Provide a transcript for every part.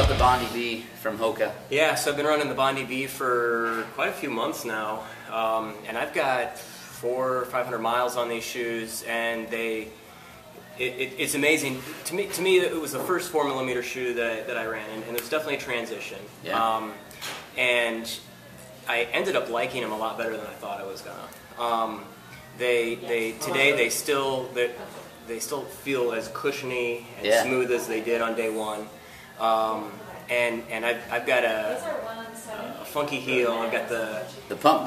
about the Bondi B from Hoka. Yeah, so I've been running the Bondi B for quite a few months now, and I've got 400 or 500 miles on these shoes, and it's amazing. To me, it was the first 4mm shoe that I ran, and there's definitely a transition. Yeah. And I ended up liking them a lot better than I thought I was gonna. Today they still feel as cushiony and smooth as they did on day one. And I've got a funky heel. I've got the pump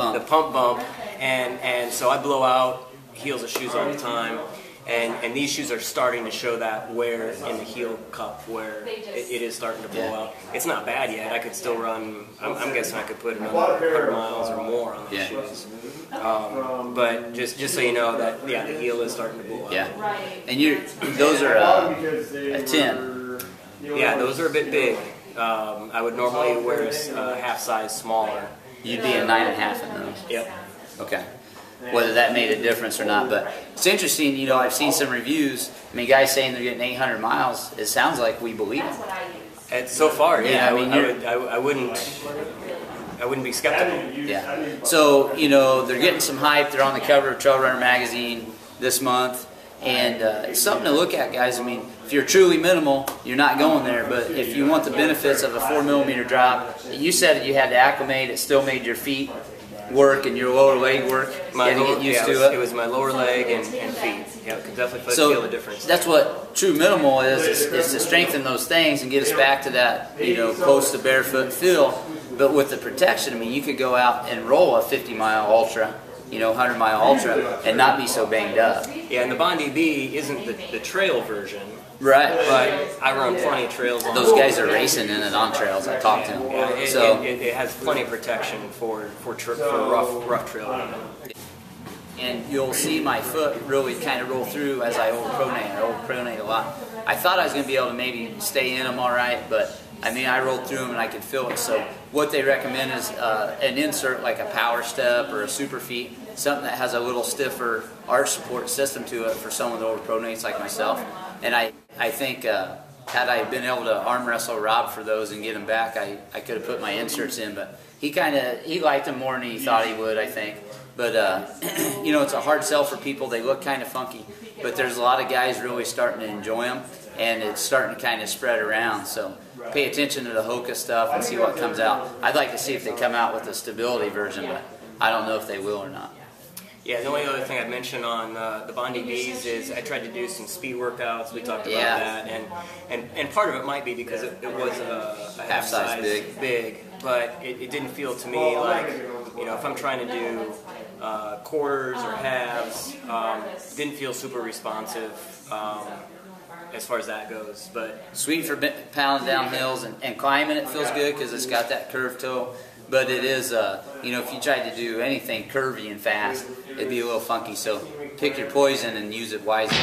bump, and so I blow out heels of shoes all the time. And these shoes are starting to show that wear in the heel cup where it is starting to blow out. It's not bad yet. I could still run. I'm guessing I could put another 100 miles or more on these shoes. But just so you know that the heel is starting to blow out. Yeah. And those are a 10. Yeah, those are a bit big. I would normally wear a half size smaller. You'd be a 9.5 in those. Yep. Okay. Whether that made a difference or not, but it's interesting. You know, I've seen some reviews. I mean, guys saying they're getting 800 miles. It sounds like we believe it. And so far, yeah. I mean, I wouldn't be skeptical. Yeah. So you know, they're getting some hype. They're on the cover of Trail Runner magazine this month, and it's something to look at, guys. I mean, if you're truly minimal, you're not going there. But if you want the benefits of a 4mm drop, you said you had to acclimate. It still made your feet work and your lower leg work. Get used to it. It was my lower leg and feet. Yeah, could definitely feel the difference. That's what true minimal is to strengthen those things and get us back to that, you know, close to barefoot feel. But with the protection, I mean, you could go out and roll a 50-mile ultra, you know, 100-mile ultra, and not be so banged up. Yeah, and the Bondi B isn't the trail version. Right. But I run plenty of trails on those guys are racing in it on trails. I talked to them. Yeah, it has plenty of protection for rough trail running. And you'll see my foot really kind of roll through as I overpronate. I overpronate a lot. I thought I was going to be able to maybe stay in them all right, but I mean, I rolled through them and I could feel it. So what they recommend is an insert like a Power Step or a Super Feet, something that has a little stiffer arch support system to it for someone that overpronates like myself. And I think had I been able to arm wrestle Rob for those and get him back, I could have put my inserts in. But he liked them more than he thought he would, I think. But you know, it's a hard sell for people. They look kind of funky, but there's a lot of guys really starting to enjoy them, and it's starting to kind of spread around. So pay attention to the Hoka stuff and see what comes out. I'd like to see if they come out with a stability version, but I don't know if they will or not. Yeah, the only other thing I'd mention on the Bondi Bs is I tried to do some speed workouts. We talked about that, and part of it might be because it was a half size big, but it didn't feel to me like, you know, if I'm trying to do quarters or halves, didn't feel super responsive as far as that goes. But sweet for pounding down hills and climbing, it feels good because it's got that curved toe. But it is, you know, if you tried to do anything curvy and fast, it'd be a little funky. So pick your poison and use it wisely.